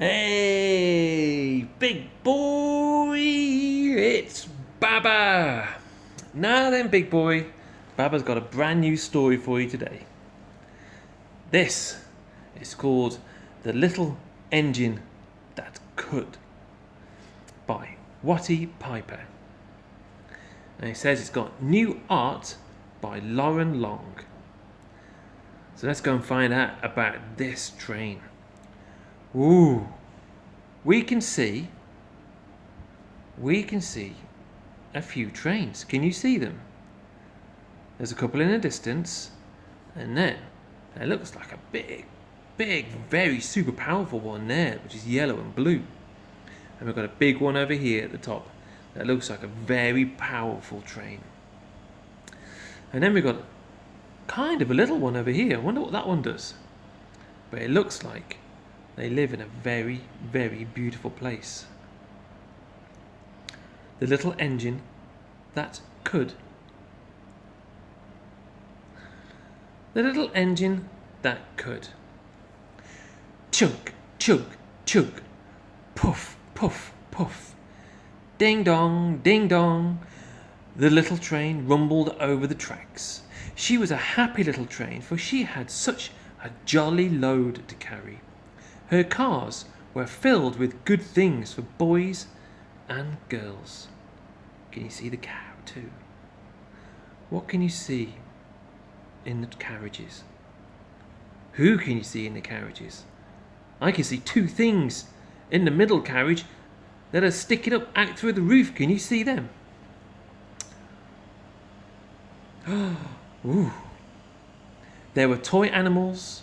Hey, big boy, it's Baba. Now then, big boy, Baba's got a brand new story for you today. This is called The Little Engine That Could by Watty Piper. And it says it's got new art by Lauren Long. So let's go and find out about this train. Ooh, we can see a few trains. Can you see them? There's a couple in the distance, and then there looks like a big, very super powerful one there, which is yellow and blue. And we've got a big one over here at the top that looks like a very powerful train. And then we've got kind of a little one over here. I wonder what that one does. But it looks like they live in a very, very beautiful place. The little engine that could. The little engine that could. Chug, chug, chug. Puff, puff, puff. Ding dong, ding dong. The little train rumbled over the tracks. She was a happy little train, for she had such a jolly load to carry. Her cars were filled with good things for boys and girls. Can you see the cow too? What can you see in the carriages? Who can you see in the carriages? I can see two things in the middle carriage that are sticking up out through the roof. Can you see them? Ooh. There were toy animals,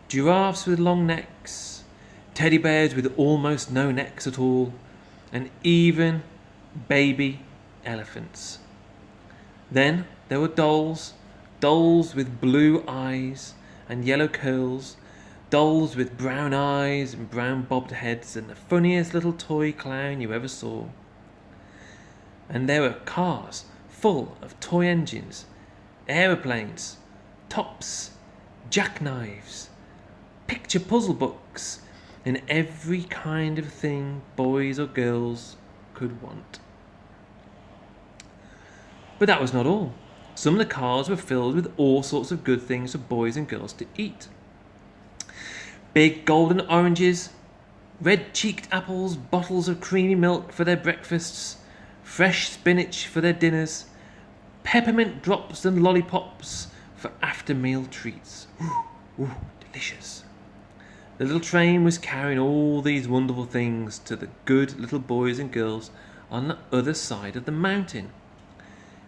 giraffes with long necks, teddy bears with almost no necks at all, and even baby elephants. Then there were dolls with blue eyes and yellow curls, dolls with brown eyes and brown bobbed heads, and the funniest little toy clown you ever saw. And there were cars full of toy engines, aeroplanes, tops, jackknives, picture puzzle books, and every kind of thing boys or girls could want. But that was not all. Some of the cars were filled with all sorts of good things for boys and girls to eat. Big golden oranges, red-cheeked apples, bottles of creamy milk for their breakfasts, fresh spinach for their dinners, peppermint drops and lollipops for after-meal treats. Ooh, delicious. The little train was carrying all these wonderful things to the good little boys and girls on the other side of the mountain.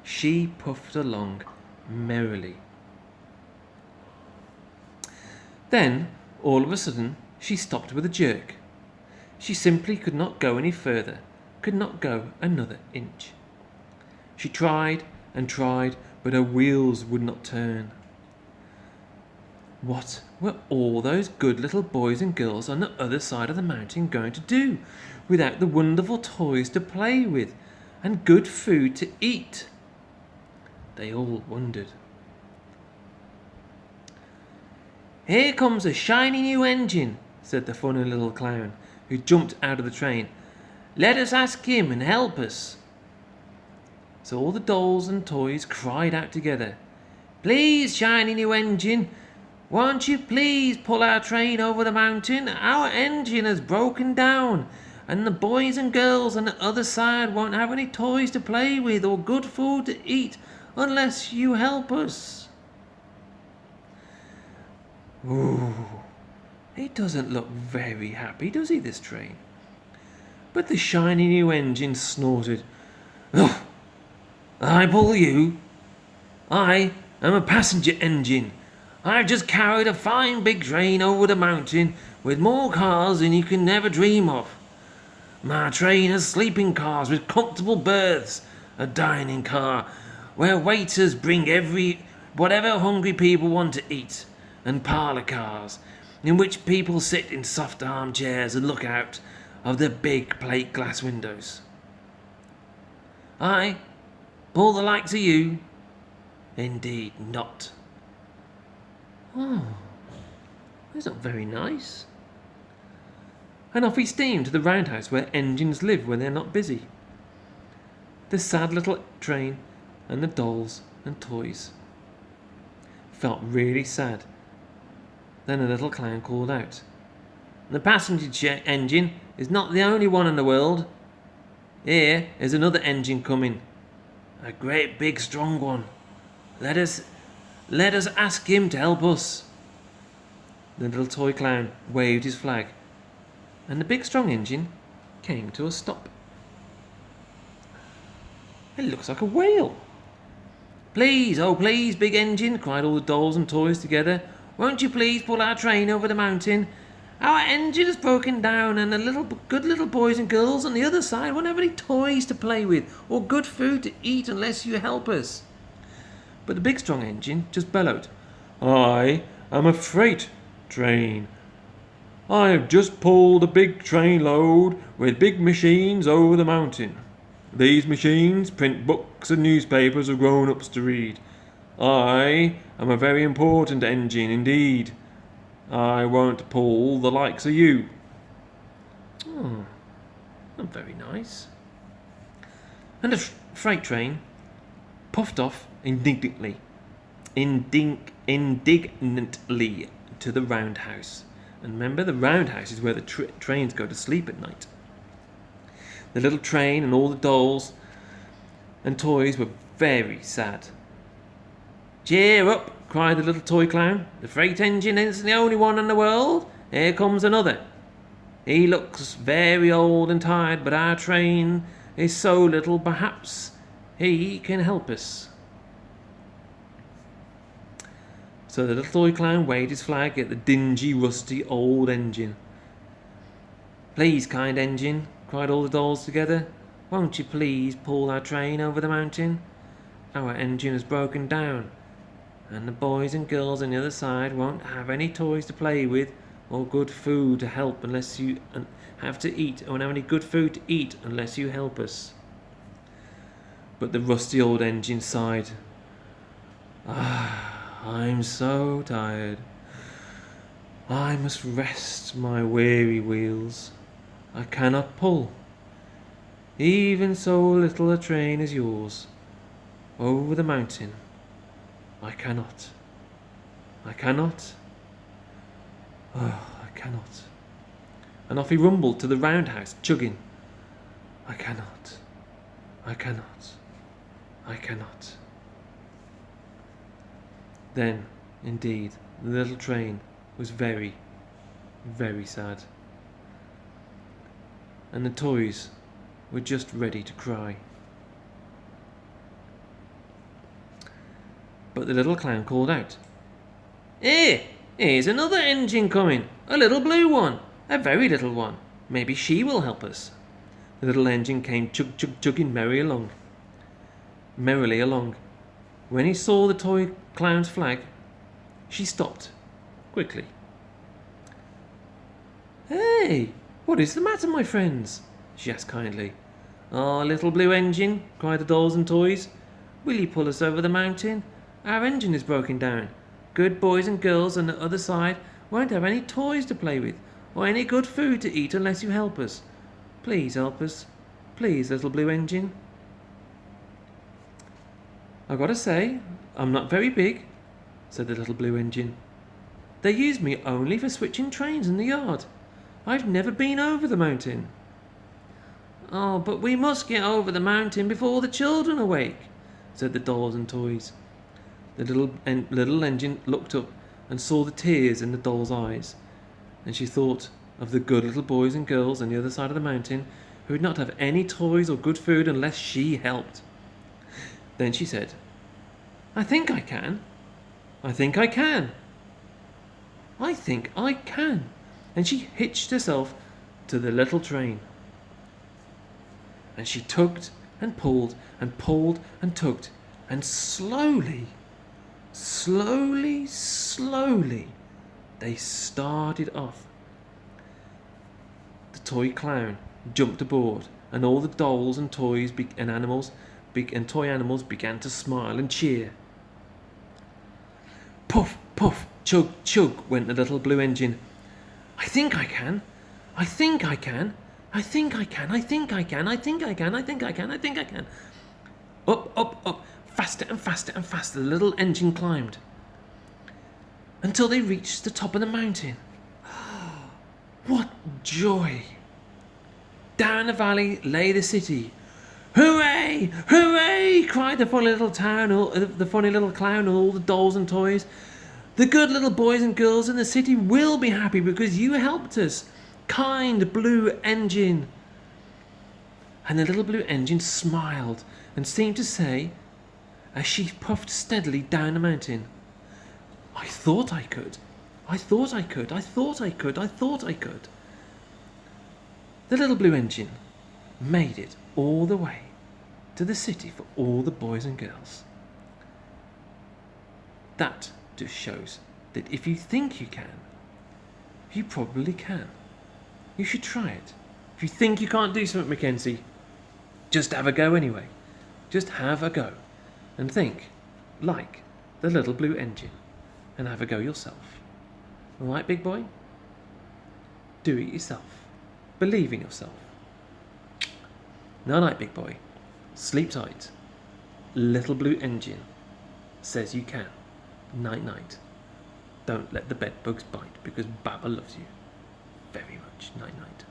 She puffed along merrily. Then, all of a sudden, she stopped with a jerk. She simply could not go any further, could not go another inch. She tried and tried, but her wheels would not turn. What were all those good little boys and girls on the other side of the mountain going to do without the wonderful toys to play with and good food to eat? They all wondered. "Here comes a shiny new engine," said the funny little clown, who jumped out of the train. "Let us ask him and help us." So all the dolls and toys cried out together, "Please, shiny new engine, won't you please pull our train over the mountain? Our engine has broken down, and the boys and girls on the other side won't have any toys to play with or good food to eat unless you help us." Ooh, it doesn't look very happy, does he, this train? But the shiny new engine snorted. "Oh, I pull you. I am a passenger engine. I've just carried a fine big train over the mountain with more cars than you can never dream of. My train has sleeping cars with comfortable berths, a dining car where waiters bring whatever hungry people want to eat, and parlour cars in which people sit in soft armchairs and look out of the big plate glass windows. I pull the likes of you? Indeed not." Oh, that's not very nice. and off he steamed to the roundhouse where engines live when they're not busy. The sad little train and the dolls and toys felt really sad. Then a little clown called out, "The passenger engine is not the only one in the world. Here is another engine coming, a great big strong one. Let us ask him to help us." The little toy clown waved his flag, and the big strong engine came to a stop. "It looks like a whale." "Please, oh please, big engine," cried all the dolls and toys together. "Won't you please pull our train over the mountain? Our engine has broken down, and the good little boys and girls on the other side won't have any toys to play with or good food to eat unless you help us." But the big strong engine just bellowed, "I am a freight train. I have just pulled a big train load with big machines over the mountain. These machines print books and newspapers for grown-ups to read. I am a very important engine indeed. I won't pull the likes of you." Oh, not very nice. And the freight train puffed off indignantly to the roundhouse. And remember, the roundhouse is where the trains go to sleep at night. The little train and all the dolls and toys were very sad. "Cheer up," cried the little toy clown. "The freight engine isn't the only one in the world. Here comes another. He looks very old and tired, but our train is so little, perhaps he can help us." So the little toy clown waved his flag at the dingy, rusty old engine. "Please, kind engine," cried all the dolls together, "won't you please pull our train over the mountain? Our engine has broken down, and the boys and girls on the other side won't have any toys to play with or good food to help unless you have to eat, or won't have any good food to eat unless you help us." But the rusty old engine sighed. "I'm so tired. I must rest my weary wheels. I cannot pull, even so little a train as yours, over the mountain. I cannot. I cannot. Oh, I cannot." And off he rumbled to the roundhouse, chugging, "I cannot. I cannot. I cannot." Then, indeed, the little train was very, very sad. And the toys were just ready to cry. But the little clown called out, Here's another engine coming, a little blue one, a very little one. Maybe she will help us." The little engine came chugging merrily along. When he saw the toy clown's flag, she stopped quickly. "Hey, what is the matter, my friends?" she asked kindly. "Oh, little blue engine," cried the dolls and toys, "will you pull us over the mountain? Our engine is broken down. Good boys and girls on the other side won't have any toys to play with or any good food to eat unless you help us. Please help us. Please, little blue engine." "I gotta say, I'm not very big," said the little blue engine. "They use me only for switching trains in the yard. I've never been over the mountain." "Oh, but we must get over the mountain before the children awake," said the dolls and toys. The little engine looked up and saw the tears in the doll's eyes, and she thought of the good little boys and girls on the other side of the mountain who would not have any toys or good food unless she helped. Then she said, "I think I can. I think I can. I think I can." And she hitched herself to the little train. And she tugged and pulled and pulled and tugged, and slowly, they started off. The toy clown jumped aboard, and all the dolls and toys and toy animals began to smile and cheer. Puff, puff, chug, chug went the little blue engine. "I think I can. I think I can. I think I can. I think I can. I think I can. I think I can. I think I can. Up, up, up. Faster and faster and faster the little engine climbed until they reached the top of the mountain. What joy! Down the valley lay the city. Hooray! Hooray! Cried the funny little town, the funny little clown, and all the dolls and toys. The good little boys and girls in the city will be happy because you helped us, kind blue engine. And the little blue engine smiled and seemed to say, as she puffed steadily down the mountain, I thought I could. I thought I could. I thought I could. I thought I could. The little blue engine made it all the way to the city for all the boys and girls. That just shows that if you think you can, you probably can. You should try it. If you think you can't do something, Mackenzie, just have a go anyway. Just have a go and think like the little blue engine and have a go yourself. All right, big boy? Do it yourself. Believe in yourself. Night night, big boy. Sleep tight. Little blue engine says you can. Night night. Don't let the bed bugs bite because Baba loves you very much. Night night.